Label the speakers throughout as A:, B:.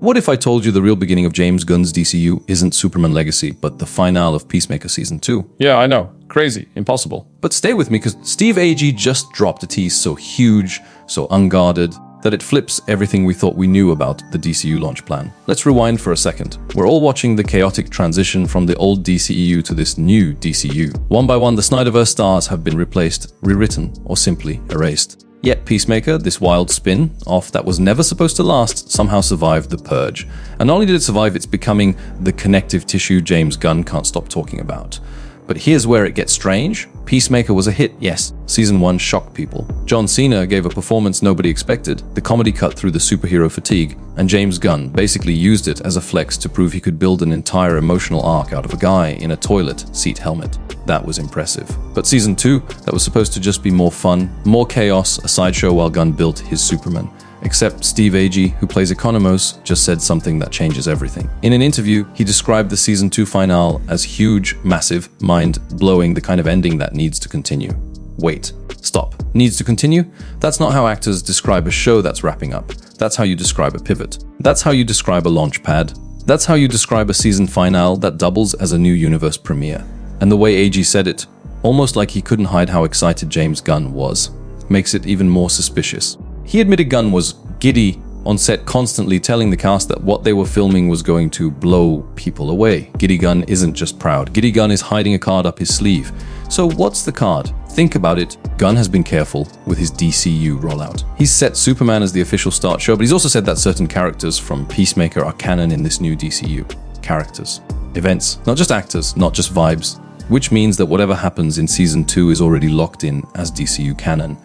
A: What if I told you the real beginning of James Gunn's DCU isn't Superman Legacy, but the finale of Peacemaker Season 2?
B: Yeah, I know. Crazy. Impossible.
A: But stay with me, because Steve Agee just dropped a tease so huge, so unguarded, that it flips everything we thought we knew about the DCU launch plan. Let's rewind for a second. We're all watching the chaotic transition from the old DCEU to this new DCU. One by one, the Snyderverse stars have been replaced, rewritten, or simply erased. Yet Peacemaker, this wild spin-off that was never supposed to last, somehow survived the purge. And not only did it survive, it's becoming the connective tissue James Gunn can't stop talking about. But here's where it gets strange. Peacemaker was a hit, yes. Season 1 shocked people. John Cena gave a performance nobody expected. The comedy cut through the superhero fatigue, and James Gunn basically used it as a flex to prove he could build an entire emotional arc out of a guy in a toilet seat helmet. That was impressive. But Season 2, that was supposed to just be more fun, more chaos, a sideshow while Gunn built his Superman. Except Steve Agee, who plays Economos, just said something that changes everything. In an interview, he described the Season 2 finale as huge, massive, mind-blowing, the kind of ending that needs to continue. Wait. Stop. Needs to continue? That's not how actors describe a show that's wrapping up. That's how you describe a pivot. That's how you describe a launch pad. That's how you describe a season finale that doubles as a new universe premiere. And the way Agee said it, almost like he couldn't hide how excited James Gunn was, makes it even more suspicious. He admitted Gunn was giddy on set, constantly telling the cast that what they were filming was going to blow people away. Giddy Gunn isn't just proud. Giddy Gunn is hiding a card up his sleeve. So what's the card? Think about it. Gunn has been careful with his DCU rollout. He's set Superman as the official start show, but he's also said that certain characters from Peacemaker are canon in this new DCU. Characters. Events. Not just actors, not just vibes. Which means that whatever happens in Season 2 is already locked in as DCU canon.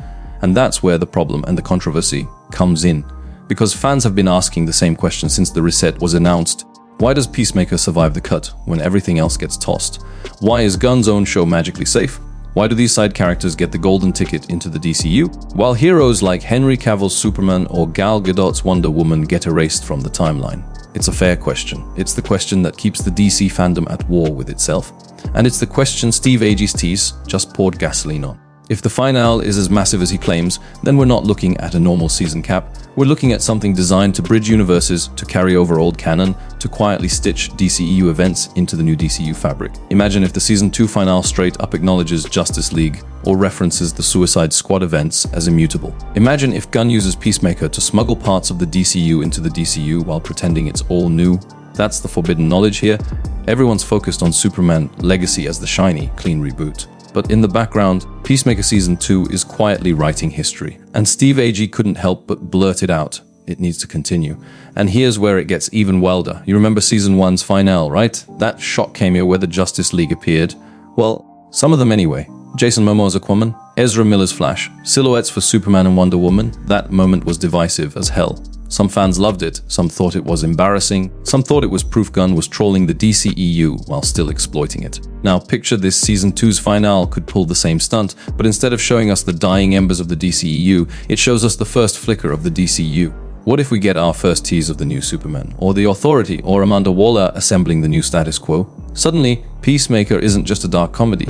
A: And that's where the problem and the controversy comes in. Because fans have been asking the same question since the reset was announced. Why does Peacemaker survive the cut when everything else gets tossed? Why is Gunn's own show magically safe? Why do these side characters get the golden ticket into the DCU, while heroes like Henry Cavill's Superman or Gal Gadot's Wonder Woman get erased from the timeline? It's a fair question. It's the question that keeps the DC fandom at war with itself. And it's the question Steve Agee's tease just poured gasoline on. If the finale is as massive as he claims, then we're not looking at a normal season cap. We're looking at something designed to bridge universes, to carry over old canon, to quietly stitch DCEU events into the new DCU fabric. Imagine if the Season 2 finale straight up acknowledges Justice League or references the Suicide Squad events as immutable. Imagine if Gunn uses Peacemaker to smuggle parts of the DCU into the DCU while pretending it's all new. That's the forbidden knowledge here. Everyone's focused on Superman Legacy as the shiny, clean reboot. But in the background, Peacemaker Season 2 is quietly writing history. And Steve Agee couldn't help but blurt it out. It needs to continue. And here's where it gets even wilder. You remember Season 1's finale, right? That shock cameo where the Justice League appeared. Well, some of them anyway. Jason Momoa's Aquaman, Ezra Miller's Flash, silhouettes for Superman and Wonder Woman. That moment was divisive as hell. Some fans loved it, some thought it was embarrassing, some thought it was proof Gunn was trolling the DCEU while still exploiting it. Now picture this Season 2's finale could pull the same stunt, but instead of showing us the dying embers of the DCEU, it shows us the first flicker of the DCU. What if we get our first tease of the new Superman, or the Authority, or Amanda Waller assembling the new status quo? Suddenly, Peacemaker isn't just a dark comedy.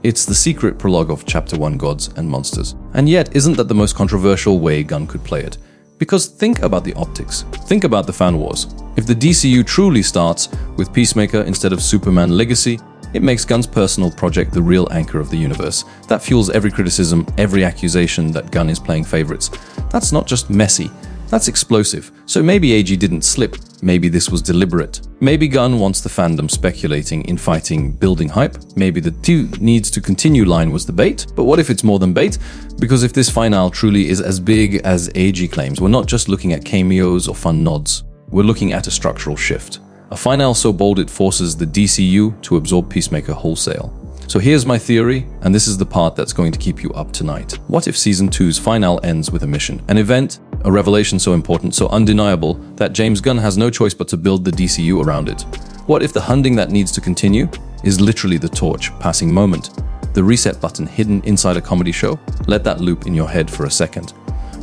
A: It's the secret prologue of Chapter 1 Gods and Monsters. And yet, isn't that the most controversial way Gunn could play it? Because think about the optics. Think about the fan wars. If the DCU truly starts with Peacemaker instead of Superman Legacy, it makes Gunn's personal project the real anchor of the universe. That fuels every criticism, every accusation that Gunn is playing favorites. That's not just messy, that's explosive. So maybe Agee didn't slip. Maybe this was deliberate. Maybe Gunn wants the fandom speculating, infighting, building hype. Maybe the two needs to continue line was the bait. But what if it's more than bait? Because if this finale truly is as big as Agee claims, we're not just looking at cameos or fun nods. We're looking at a structural shift. A finale so bold it forces the DCU to absorb Peacemaker wholesale. So here's my theory, and this is the part that's going to keep you up tonight. What if Season 2's finale ends with a mission, an event, a revelation so important, so undeniable, that James Gunn has no choice but to build the DCU around it? What if the hunting that needs to continue is literally the torch passing moment, the reset button hidden inside a comedy show? Let that loop in your head for a second.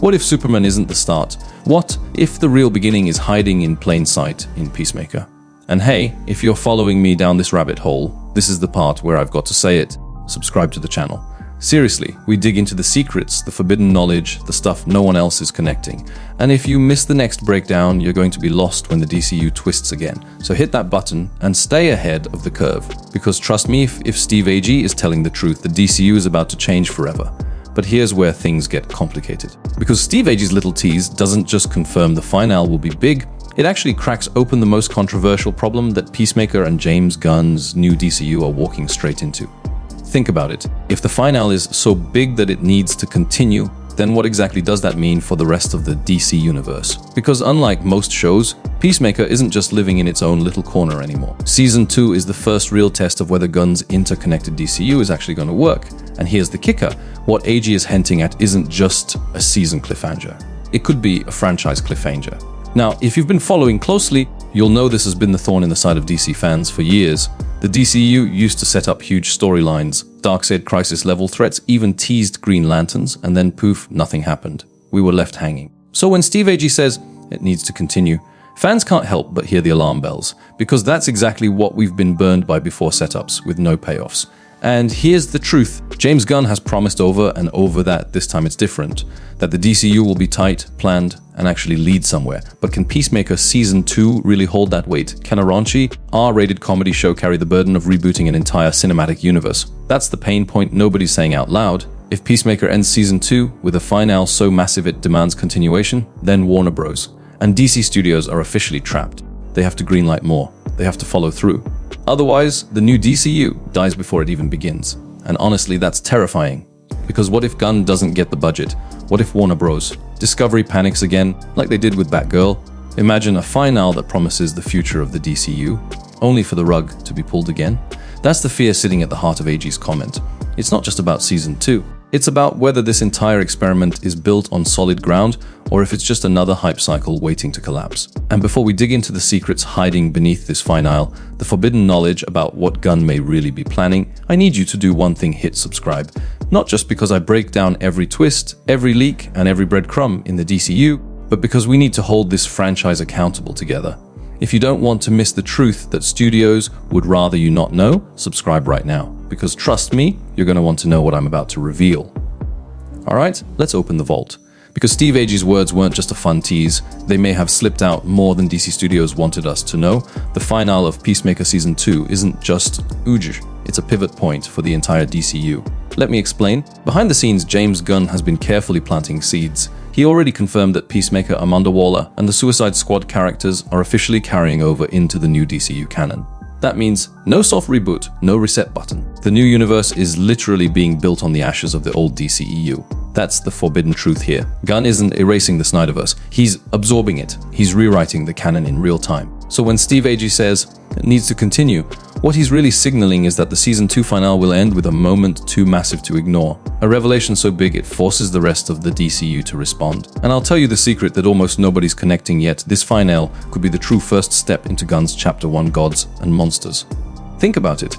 A: What if Superman isn't the start? What if the real beginning is hiding in plain sight in Peacemaker? And hey, if you're following me down this rabbit hole, this is the part where I've got to say it. Subscribe to the channel. Seriously, we dig into the secrets, the forbidden knowledge, the stuff no one else is connecting. And if you miss the next breakdown, you're going to be lost when the DCU twists again. So hit that button and stay ahead of the curve. Because trust me, if Steve Agee is telling the truth, the DCU is about to change forever. But here's where things get complicated. Because Steve Agee's little tease doesn't just confirm the finale will be big, it actually cracks open the most controversial problem that Peacemaker and James Gunn's new DCU are walking straight into. Think about it. If the finale is so big that it needs to continue, then what exactly does that mean for the rest of the DC universe? Because unlike most shows, Peacemaker isn't just living in its own little corner anymore. Season 2 is the first real test of whether Gunn's interconnected DCU is actually going to work. And here's the kicker. What Agee is hinting at isn't just a season cliffhanger. It could be a franchise cliffhanger. Now, if you've been following closely, you'll know this has been the thorn in the side of DC fans for years. The DCU used to set up huge storylines, Darkseid Crisis-level threats, even teased Green Lanterns, and then poof, nothing happened. We were left hanging. So when Steve Agee says it needs to continue, fans can't help but hear the alarm bells, because that's exactly what we've been burned by before setups, with no payoffs. And here's the truth. James Gunn has promised over and over that this time it's different, that the DCU will be tight, planned, and actually lead somewhere. But can Peacemaker Season 2 really hold that weight? Can a raunchy, R-rated comedy show carry the burden of rebooting an entire cinematic universe? That's the pain point nobody's saying out loud. If Peacemaker ends Season 2 with a finale so massive it demands continuation, then Warner Bros. And DC Studios are officially trapped. They have to greenlight more. They have to follow through. Otherwise, the new DCU dies before it even begins. And honestly, that's terrifying. Because what if Gunn doesn't get the budget? What if Warner Bros. Discovery panics again, like they did with Batgirl? Imagine a finale that promises the future of the DCU, only for the rug to be pulled again. That's the fear sitting at the heart of Agee's comment. It's not just about Season 2. It's about whether this entire experiment is built on solid ground or if it's just another hype cycle waiting to collapse. And before we dig into the secrets hiding beneath this finale, the forbidden knowledge about what Gunn may really be planning, I need you to do one thing: hit subscribe. Not just because I break down every twist, every leak, and every breadcrumb in the DCU, but because we need to hold this franchise accountable together. If you don't want to miss the truth that studios would rather you not know, subscribe right now. Because trust me, you're going to want to know what I'm about to reveal. Alright, let's open the vault. Because Steve Agee's words weren't just a fun tease, they may have slipped out more than DC Studios wanted us to know. The finale of Peacemaker Season 2 isn't just Agee, it's a pivot point for the entire DCU. Let me explain. Behind the scenes, James Gunn has been carefully planting seeds. He already confirmed that Peacemaker, Amanda Waller, and the Suicide Squad characters are officially carrying over into the new DCU canon. That means no soft reboot, no reset button. The new universe is literally being built on the ashes of the old DCEU. That's the forbidden truth here. Gunn isn't erasing the Snyderverse, he's absorbing it. He's rewriting the canon in real time. So when Steve Agee says it needs to continue, what he's really signaling is that the Season 2 finale will end with a moment too massive to ignore. A revelation so big it forces the rest of the DCU to respond. And I'll tell you the secret that almost nobody's connecting yet. This finale could be the true first step into Gunn's Chapter 1 Gods and Monsters. Think about it.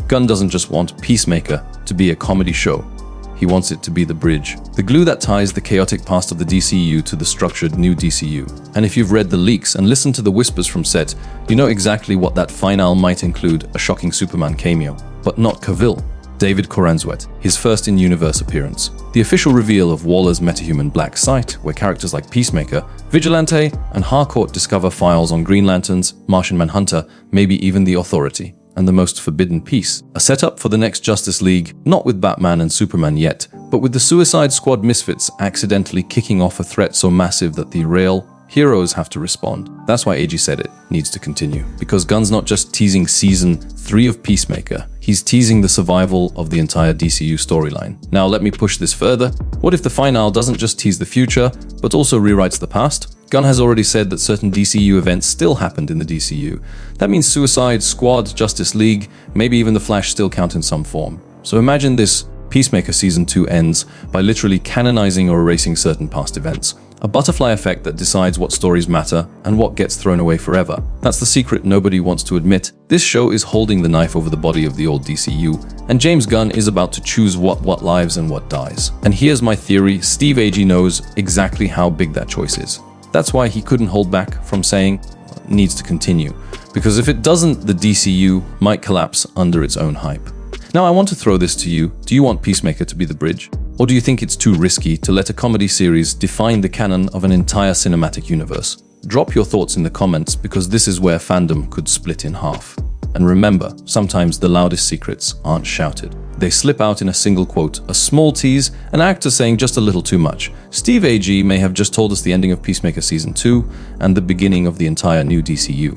A: Gunn doesn't just want Peacemaker to be a comedy show. He wants it to be the bridge, the glue that ties the chaotic past of the DCU to the structured new DCU. And if you've read the leaks and listened to the whispers from set, you know exactly what that finale might include: a shocking Superman cameo. But not Cavill. David Coranswet, his first in-universe appearance. The official reveal of Waller's metahuman Black Site, where characters like Peacemaker, Vigilante, and Harcourt discover files on Green Lanterns, Martian Manhunter, maybe even the Authority. And the most forbidden piece, a setup for the next Justice League, not with Batman and Superman yet, but with the Suicide Squad misfits accidentally kicking off a threat so massive that the real heroes have to respond. That's why Agee said it needs to continue. Because Gunn's not just teasing Season 3 of Peacemaker, he's teasing the survival of the entire DCU storyline. Now let me push this further. What if the finale doesn't just tease the future, but also rewrites the past? Gunn has already said that certain DCU events still happened in the DCU. That means Suicide Squad, Justice League, maybe even the Flash still count in some form. So imagine this: Peacemaker Season 2 ends by literally canonizing or erasing certain past events. A butterfly effect that decides what stories matter and what gets thrown away forever. That's the secret nobody wants to admit. This show is holding the knife over the body of the old DCU, and James Gunn is about to choose what lives and what dies. And here's my theory: Steve Agee knows exactly how big that choice is. That's why he couldn't hold back from saying it needs to continue. Because if it doesn't, the DCU might collapse under its own hype. Now I want to throw this to you. Do you want Peacemaker to be the bridge? Or do you think it's too risky to let a comedy series define the canon of an entire cinematic universe? Drop your thoughts in the comments because this is where fandom could split in half. And remember, sometimes the loudest secrets aren't shouted. They slip out in a single quote, a small tease, an actor saying just a little too much. Steve Agee may have just told us the ending of Peacemaker Season 2 and the beginning of the entire new DCU.